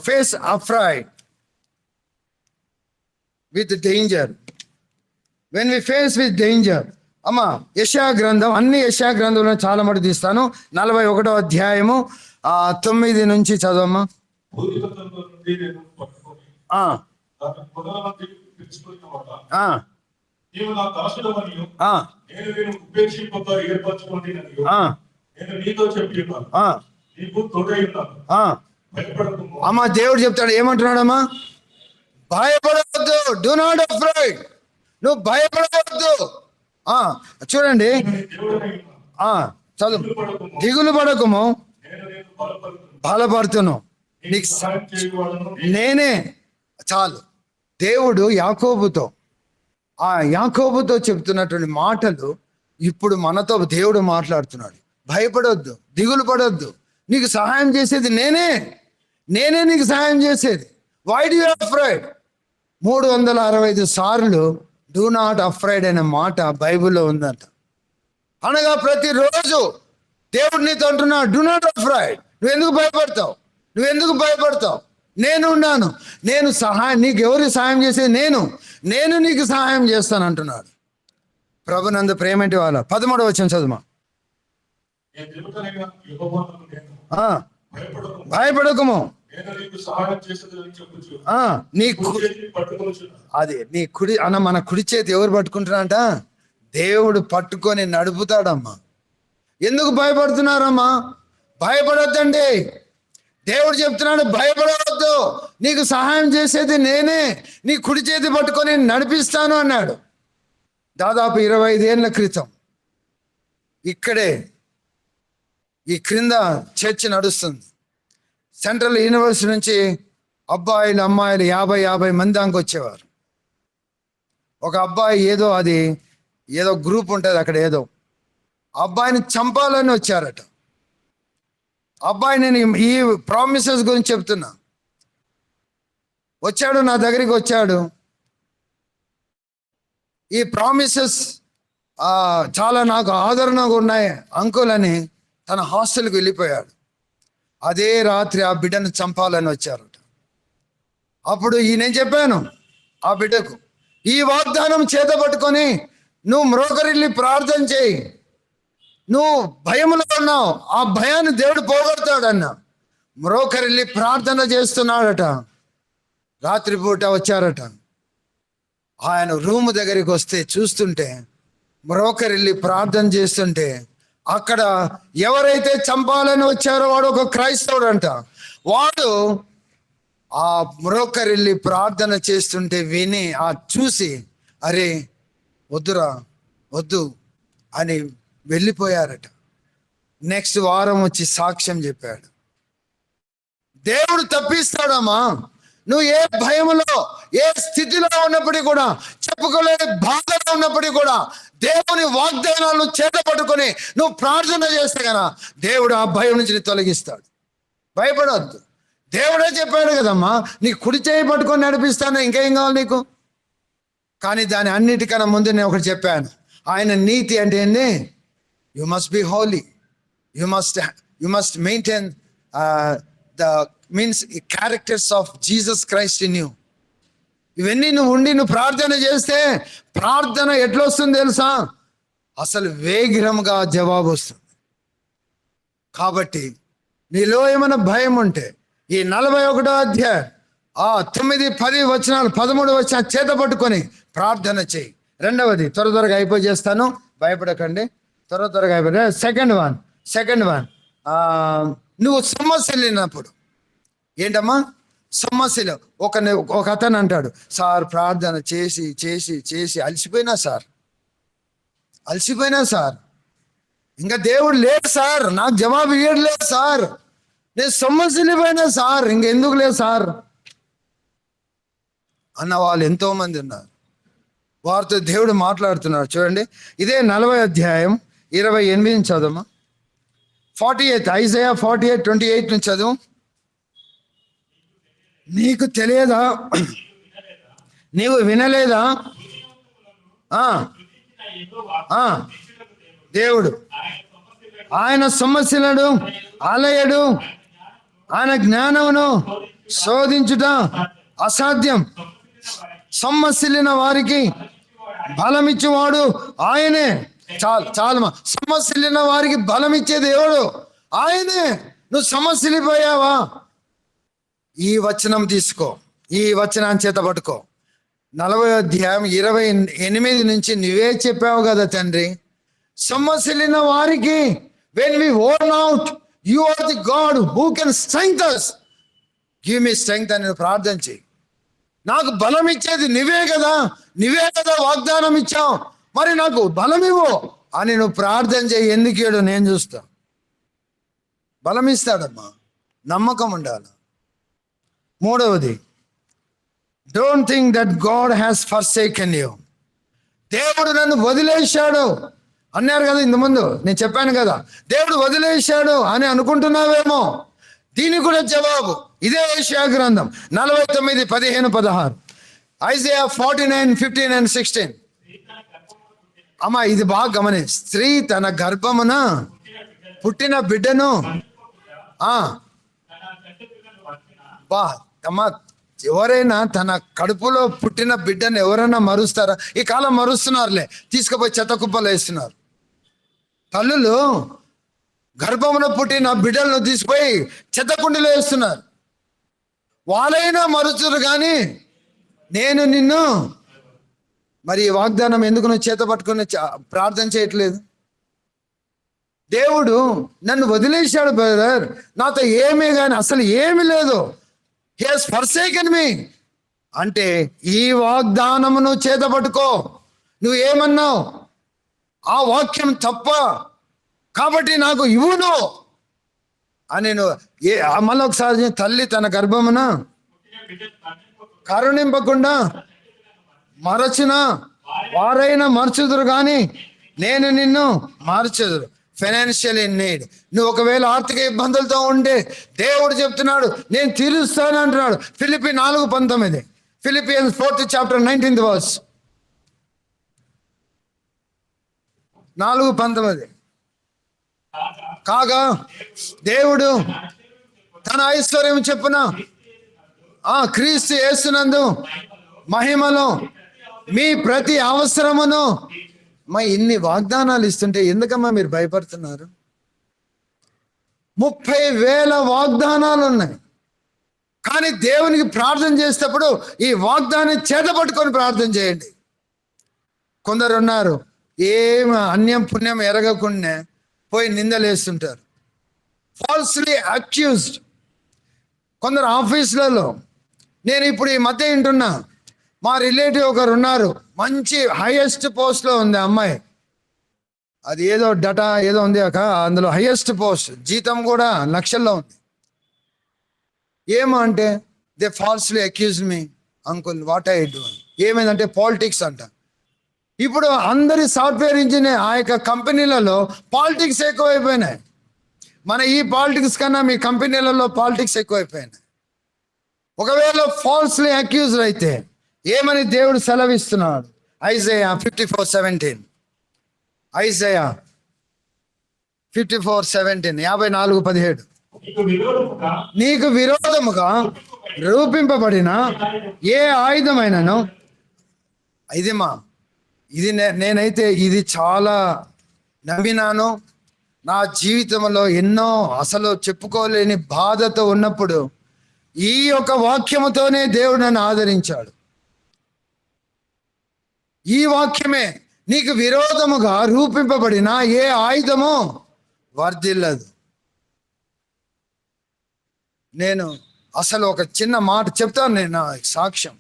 face afraid with danger, when we face with danger. అమ్మ యెషయా గ్రంథం, అన్ని యెషయా గ్రంథంలో చాలా మటు తీస్తాను. 41వ అధ్యాయము 9 నుంచి చదవమ్మా. అమ్మా దేవుడు చెప్తాడు, ఏమంటున్నాడమ్మా? భయపడవద్దు, డూ నాట్ అఫ్రైడ్. నువ్వు భయపడవద్దు. చూడండి, చదువు. దిగులు పడకము, బలపడుతును నీకు నేనే. చాలు. దేవుడు యాకోబుతో చెప్తున్నటువంటి మాటలు ఇప్పుడు మనతో దేవుడు మాట్లాడుతున్నాడు. భయపడొద్దు, దిగులు పడొద్దు, నీకు సహాయం చేసేది నేనే నీకు సహాయం చేసేది. Why do you afraid? 365 సార్లు డూ నాట్ అఫ్రైడ్ అనే మాట బైబిల్లో ఉందంట. అనగా ప్రతిరోజు దేవుడు నీతో అంటున్నాడు, డూ నాట్ అఫ్రైడ్. నువ్వెందుకు భయపడతావు? నేను ఉన్నాను. నీకు ఎవరు సహాయం చేసేది? నేను నీకు సహాయం చేస్తాను అంటున్నాడు. ప్రభునందు ప్రేమటి వాళ్ళ 13వ వచనం చదువుమా. భయపడకము, నీ కుడి మన కుడి చేతి ఎవరు పట్టుకుంటున్నారంట? దేవుడు పట్టుకొని నడుపుతాడమ్మా. ఎందుకు భయపడుతున్నారమ్మా? భయపడొద్దండి. దేవుడు చెప్తున్నాడు, భయపడవద్దు, నీకు సహాయం చేసేది నేనే, నీ కుడి చేతి పట్టుకొని నడిపిస్తాను అన్నాడు. దాదాపు 25 ఏళ్ళ క్రితం ఇక్కడే ఈ క్రింద చర్చ్ నడుస్తుంది. సెంట్రల్ యూనివర్సిటీ నుంచి అబ్బాయిలు అమ్మాయిలు 50 మంది దాకా వచ్చేవారు. ఒక అబ్బాయి ఏదో గ్రూప్ ఉంటుంది అక్కడ, ఏదో అబ్బాయిని చంపాలని వచ్చారట. అబ్బాయి, నేను ఈ ప్రామిసెస్ గురించి చెప్తున్నా, వచ్చాడు నా దగ్గరికి వచ్చాడు. ఈ ప్రామిసెస్ చాలా నాకు ఆదరణగా ఉన్నాయి అంకుల్ అని తన హాస్టల్కి వెళ్ళిపోయాడు. అదే రాత్రి ఆ బిడ్డను చంపాలని వచ్చారట. అప్పుడు నేను చెప్పాను ఆ బిడ్డకు, ఈ వాగ్దానం చేత పట్టుకొని నువ్వు మ్రోకరిల్లి ప్రార్థన చేయి, నువ్వు భయంలో ఉన్నావు, ఆ భయాన్ని దేవుడు పోగొడతాడన్నా. మ్రోకరిల్లి ప్రార్థన చేస్తున్నాడట. రాత్రిపూట వచ్చారట. ఆయన రూమ్ దగ్గరికి వస్తే చూస్తుంటే, మ్రోకరిల్లి ప్రార్థన చేస్తుంటే, అక్కడ ఎవరైతే చంపాలని వచ్చారో వాడు ఒక క్రైస్తవుడు అంట. వాడు ఆ మ్రోకరిల్లి ప్రార్థన చేస్తుంటే విని చూసి, అరే వద్దురా వద్దు అని వెళ్ళిపోయారట. నెక్స్ట్ వారం వచ్చి సాక్ష్యం చెప్పాడు. దేవుడు తప్పిస్తాడమ్మా. నువ్వు ఏ భయంలో, ఏ స్థితిలో ఉన్నప్పటికీ కూడా, చెప్పుకోలేని బాధలో ఉన్నప్పటికీ కూడా, దేవుని వాగ్దానాలను చేత పట్టుకొని నువ్వు ప్రార్థన చేస్తే కనుక దేవుడు ఆ భయం నుంచి తొలగిస్తాడు. భయపడవద్దు. దేవుడే చెప్పాడు కదమ్మా, నీ కుడి చేయి పట్టుకొని నడిపిస్తాను, ఇంకేం కావాలి నీకు? కానీ దాని అన్నిటికన్నా ముందు నేను ఒకటి చెప్పాను. ఆయన నీతి అంటే ఏంది? You must be Holi, you must maintain the means characters of Jesus Christ in you. ఇవన్నీ నువ్వు ప్రార్థన చేస్తే ప్రార్థన ఎట్లా వస్తుంది తెలుసా? అసలు వేగిరంగా జవాబు వస్తుంది. కాబట్టి నీలో ఏమైనా భయం ఉంటే ఈ 41వ అధ్యాయం 9, 10 వచనాలు, 13 వచనాలు చేత పట్టుకొని ప్రార్థన చేయి. రెండవది త్వరగా అయిపోయి చేస్తాను, భయపడకండి, త్వరగా అయిపోయి. సెకండ్ వన్ నువ్వు సమస్యలు లేనప్పుడు ఏంటమ్మా? సమస్యలు ఒక అతను అంటాడు, సార్ ప్రార్థన చేసి చేసి చేసి అలసిపోయినా సార్, ఇంకా దేవుడు లేడు సార్, నాకు జవాబు ఇవ్వట్లేదు సార్, నేను సమస్యలు పోయినా సార్, ఇంకెందుకు లేదు సార్ అన్న వాళ్ళు ఎంతో మంది ఉన్నారు. వారితో దేవుడు మాట్లాడుతున్నాడు. చూడండి, ఇదే 40వ అధ్యాయం 28 చదువు. 48 ఐజయా 48:28 నుంచి చదువు. నీకు తెలియదా, నీవు వినలేదా? దేవుడు ఆయన సమస్యలను ఆలయడు, ఆయన జ్ఞానమును శోధించుట అసాధ్యం. సమస్యలిన వారికి బలమిచ్చేవాడు ఆయనే. చాలు సమస్యలిన వారికి బలమిచ్చే దేవుడు ఆయనే. నువ్వు సమస్యలిపోయావా? ఈ వచనం తీసుకో, ఈ వచనాన్ని చేత పట్టుకో. 40వ అధ్యాయం 28 నుంచి నువ్వే చెప్పావు కదా తండ్రి, సమస్యలిన వారికి when we worn out, you are the God who can strengthen us. Give me strength అని ప్రార్థన చేయి. నాకు బలం ఇచ్చేది నువ్వే కదా వాగ్దానం ఇచ్చావు, మరి నాకు బలం ఇవ్వు అని నువ్వు ప్రార్థన చేయి. ఎందుకు ఏడు నేను చూస్తా. బలం ఇస్తాడమ్మా, నమ్మకం ఉండాలి. మూడవది, don't think that God has forsaken you. దేవుడు నన్ను వదిలేశాడు అన్నారు కదా ఇంతకుముందు, నేను చెప్పాను కదా, దేవుడు వదిలేశాడు అని అనుకుంటున్నావేమో. దీనికి కూడా జవాబు ఇదే యెషయా గ్రంథం 49:15-16, ఐజయా 49:15-16. అమ్మా ఇది బాగా గమని. స్త్రీ తన గర్భమున పుట్టిన బిడ్డను అమ్మా, ఎవరైనా తన కడుపులో పుట్టిన బిడ్డను ఎవరైనా మరుస్తారా? ఈ కాలం మరుస్తున్నారులే, తీసుకుపోయి చెత్త కుప్పలు వేస్తున్నారు. తల్లులు గర్భమున పుట్టిన బిడ్డలను తీసుకుపోయి చెత్త కుండీలో వేస్తున్నారు. వాళ్ళైనా మరుచురు కానీ నేను నిన్ను. మరి ఈ వాగ్దానం ఎందుకు నువ్వు చేత పట్టుకుని ప్రార్థన చేయట్లేదు? దేవుడు నన్ను వదిలేశాడు బ్రదర్, నాతో ఏమీ కానీ అసలు ఏమీ లేదు, హి హస్ ఫర్సేకెన్ మీ అంటే ఈ వాగ్దానమును చేతపట్టుకో. నువ్వు ఏమన్నావు? ఆ వాక్యం తప్ప, కాబట్టి నాకు ఇవ్వును అని నువ్వు మళ్ళీ ఒకసారి, తల్లి తన గర్భమున కరుణింపకుండా మరచిన వారైనా మరచుదురు కానీ నేను నిన్ను మార్చదురు. Financial in need. నువ్వు ఒకవేళ ఆర్థిక ఇబ్బందులతో ఉంటే దేవుడు చెప్తున్నాడు నేను తీరుస్తాను అంటున్నాడు. Philippi 4:19, Philippians 4th chapter 19th verse. 4:19. కాగా దేవుడు తన ఐశ్వర్యం చెప్పున క్రీస్తు యేసునందు మహిమలో మీ ప్రతి అవసరమును. ఇన్ని వాగ్దానాలు ఇస్తుంటే ఎందుకమ్మా మీరు భయపడుతున్నారు? 30,000 వాగ్దానాలు ఉన్నాయి. కానీ దేవునికి ప్రార్థన చేసేటప్పుడు ఈ వాగ్దానం చేతపట్టుకొని ప్రార్థన చేయండి. కొందరు ఉన్నారు ఏం అన్యం పుణ్యం ఎరగకుండా పోయి నిందలేస్తుంటారు, ఫాల్స్లీ అక్యూజ్డ్. కొందరు ఆఫీసులలో, నేను ఇప్పుడు ఈ మధ్య వింటున్నా, మా రిలేటివ్ ఒకరు ఉన్నారు, మంచి హైయెస్ట్ పోస్ట్లో ఉంది అమ్మాయి. అది ఏదో డటా ఏదో ఉంది అక్క, అందులో హైయెస్ట్ పోస్ట్, జీతం కూడా లక్షల్లో ఉంది. ఏమో అంటే they falsely accuse me uncle what I do. ఏమైందంటే పాలిటిక్స్ అంట. ఇప్పుడు అందరి సాఫ్ట్వేర్ ఇంజనీర్ ఆ యొక్క కంపెనీలలో పాలిటిక్స్ ఎక్కువైపోయినాయి. మన ఈ పాలిటిక్స్ కన్నా మీ కంపెనీలలో పాలిటిక్స్ ఎక్కువైపోయినాయి. ఒకవేళ ఫాల్స్లీ అక్యూజ్డ్ అయితే ఏమని దేవుడు సెలవిస్తున్నాడు? Isaiah 54:17, Isaiah 54:17, 54:17. నీకు విరోధముగా రూపింపబడిన ఏ ఆయుధమైనను, ఇది నేనైతే ఇది చాలా నమ్మినాను. నా జీవితంలో ఎన్నో అసలు చెప్పుకోలేని బాధతో ఉన్నప్పుడు ఈ యొక్క వాక్యముతోనే దేవుడు నన్ను ఆదరించాడు. ఈ వాక్యమే, నీకు విరోధముగా రూపింపబడిన ఏ ఆయుధము వర్ధిల్లదు. నేను అసలు ఒక చిన్న మాట చెప్తాను, నేను నా సాక్ష్యం.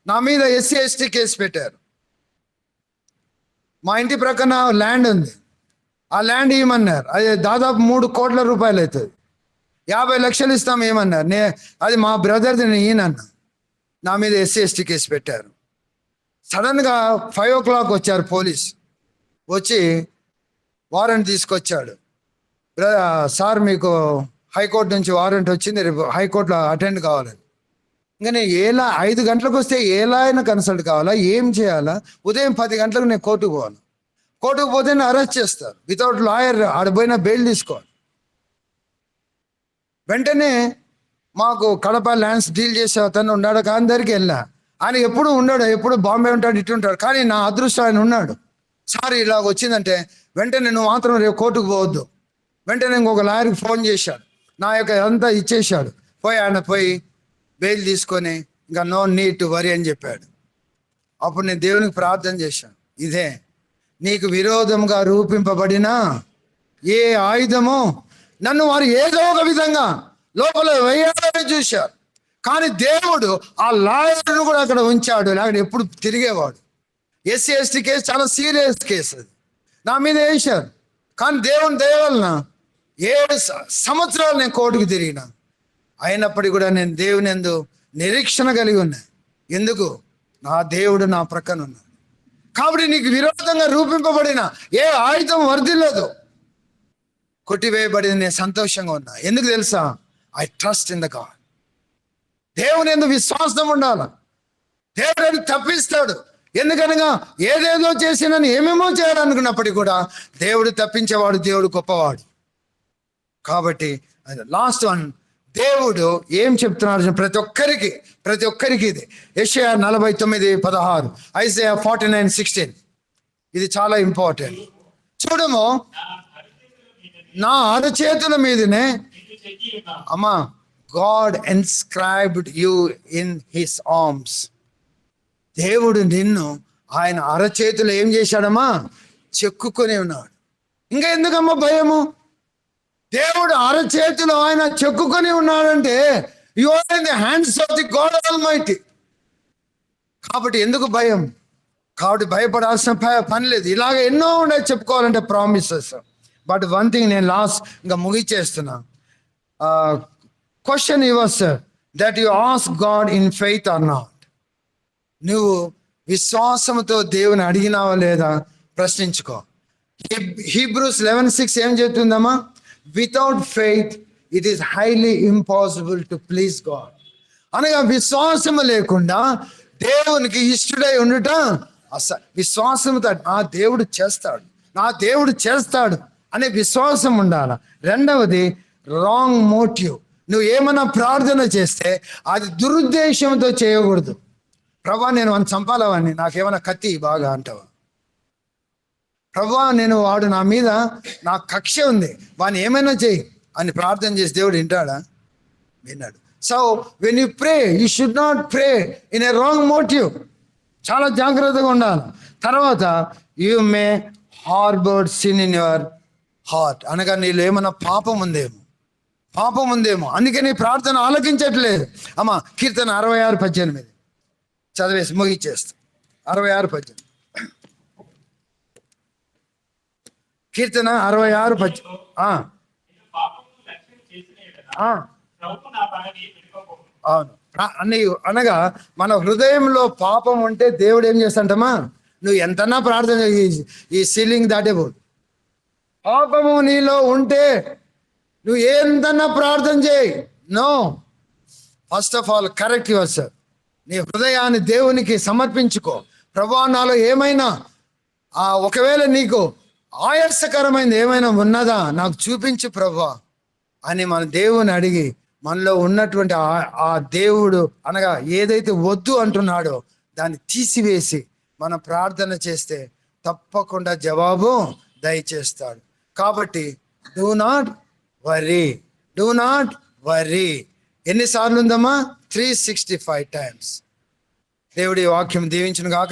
నా మీద SC/ST కేసు పెట్టారు. మా ఇంటి ప్రక్కన ల్యాండ్ ఉంది, ఆ ల్యాండ్ ఇవ్వమన్నారు. అది దాదాపు 3 కోట్ల రూపాయలు అవుతుంది. 50 లక్షలు ఇస్తాం ఏమన్నారు. అది మా బ్రదర్ది, నేను ఈయనన్నా. నా మీద SC/ST కేసు పెట్టారు. సడన్గా 5 o'clock వచ్చారు పోలీస్, వచ్చి వారెంట్ తీసుకొచ్చాడు. సార్ మీకు హైకోర్టు నుంచి వారెంట్ వచ్చింది, రేపు హైకోర్టులో అటెండ్ కావాలని. ఇంకా నేను 5 గంటలకు వస్తే ఎలా అయినా కన్సల్ట్ కావాలా, ఏం చేయాలా? ఉదయం 10 గంటలకు నేను కోర్టుకు పోవాలి. కోర్టుకు పోతే నేను అరెస్ట్ చేస్తారు, వితౌట్ లాయర్ ఆడిపోయినా బెయిల్ తీసుకోవాలి. వెంటనే మాకు కడప ల్యాండ్స్ డీల్ చేసే అతను ఉన్నాడు, కానీ దగ్గరికి వెళ్ళా. ఆయన ఎప్పుడు ఉన్నాడు, ఎప్పుడు బాంబే ఉంటాడు, ఇటు ఉంటాడు. కానీ నా అదృష్టం ఆయన ఉన్నాడు. సార్ ఇలాగ వచ్చిందంటే వెంటనే నువ్వు మాత్రం రేపు కోర్టుకు పోవద్దు. వెంటనే ఇంకొక లాయర్కి ఫోన్ చేశాడు, నా యొక్క అంతా ఇచ్చేశాడు. ఆయన పోయి బెయిల్ తీసుకొని ఇంకా నో నీడ్ టు వరీ అని చెప్పాడు. అప్పుడు నేను దేవునికి ప్రార్థన చేశాను, ఇదే నీకు విరోధంగా రూపింపబడిన ఏ ఆయుధము నన్ను వారు ఏదో ఒక విధంగా లోపల వేయాలని చూశారు. కానీ దేవుడు ఆ లాయర్ను కూడా అక్కడ ఉంచాడు, లేకపోతే ఎప్పుడు తిరిగేవాడు. SC/ST కేసు చాలా సీరియస్ కేసు, అది నా మీద వేశారు. కానీ దేవుని దయ వలన 7 సంవత్సరాలు నేను కోర్టుకు తిరిగిన. అయినప్పటికీ కూడా నేను దేవుని యందు నిరీక్షణ కలిగి ఉన్నా. ఎందుకు? నా దేవుడు నా ప్రక్కన ఉన్నాడు. కాబట్టి నీకు విరోధంగా రూపింపబడిన ఏ ఆయుధం వర్ధిల్లదు. కొట్టివేయబడింది నేను సంతోషంగా ఉన్నా. ఎందుకు తెలుసా? I trust in the God. దేవుని యందు విశ్వాసం ఉండాలి. దేవుడు తప్పిస్తాడు. ఎందుకనగా ఏదేదో చేసినని ఏమేమో చేయాలనుకున్నప్పటికీ కూడా దేవుడు తప్పించేవాడు, దేవుడు గొప్పవాడు. కాబట్టి లాస్ట్ వన్, దేవుడు ఏం చెప్తున్నారు ప్రతి ఒక్కరికి ఇది. యెషయా 49:16, ఐజయా 49:16. ఇది చాలా ఇంపార్టెంట్. చూడము, నా అరచేతుల మీదనే అమ్మా God inscribed you in his arms. దేవుడు నిన్ను ఆయన అరచేతులు ఏం చేశాడమ్మా? చెక్కుకొని ఉన్నాడు. ఇంకా ఎందుకమ్మా భయము? దేవుడు అరచేతిలో ఆయన చెక్కుకొని ఉన్నాడంటే you are in the hands of the God almighty. కాబట్టి ఎందుకు భయం? కాబట్టి భయపడాల్సిన పని లేదు. ఇలాగ ఎన్నో ఉన్నాయి చెప్పుకోవాలంటే ప్రామిసెస్. బట్ వన్ థింగ్ నేను ఇంకా ముగిచేస్తున్నా. Question yours that you ask God in faith or not. నువ్వు విశ్వాసంతో దేవుని అడిగినావా లేదా ప్రశ్నించుకో. హీబ్రూస్ 11:6 ఏం చెప్తుందమ్మా? Without faith it is highly impossible to please God. అనగా విశ్వాసము లేకుండా దేవునికి ఇష్టడై ఉండుట విశ్వాసంతో నా దేవుడు చేస్తాడు అనే విశ్వాసం ఉండాలి. రెండవది రాంగ్ మోటివ్. నువ్వు ఏమైనా ప్రార్థన చేస్తే అది దురుద్దేశంతో చేయకూడదు. ప్రభా నేను వాడిని చంపాలవాడిని, నాకేమైనా కత్తి బాగా అంటావా? ప్రభా వాడు నా మీద నా కక్ష ఉంది, వాడిని ఏమైనా చేయి అని ప్రార్థన చేసి దేవుడు వింటాడా? విన్నాడు. So when you pray you should not pray in a wrong motive. చాలా జాగ్రత్తగా ఉండాలి. తర్వాత you may harboured sin in your heart. అనగా నీళ్ళు ఏమన్నా పాపం ఉందేమో అందుకే నీ ప్రార్థన ఆలకించట్లేదు. అమ్మా కీర్తన 66:18 చదివేసి ముగిచ్చేస్తా. 66:18 కీర్తన 66:18. అవును. అనగా మన హృదయంలో పాపం ఉంటే దేవుడు ఏం చేస్తాంటమ్మా? నువ్వు ఎంతన్నా ప్రార్థన ఈ సీలింగ్ దాటేపోదు. పాపము నీలో ఉంటే నువ్వు ఎంతన్నా ప్రార్థన చేయి. No, first of all correct your self. నీ హృదయాన్ని దేవునికి సమర్పించుకో. ప్రభువా నాలో ఏమైనా ఒకవేళ నీకు ఆయాసకరమైనది ఏమైనా ఉన్నదా నాకు చూపించు ప్రభువా అని మన దేవుని అడిగి మనలో ఉన్నటువంటి ఆ దేవుడు అనగా ఏదైతే వద్దు అంటున్నాడో దాన్ని తీసివేసి మనం ప్రార్థన చేస్తే తప్పకుండా జవాబు దయచేస్తాడు. కాబట్టి డూ నాట్ వరీ. ఎన్నిసార్లు ఉందమ్మా? 365 times. దేవుడి వాక్యం దీవించును గాక.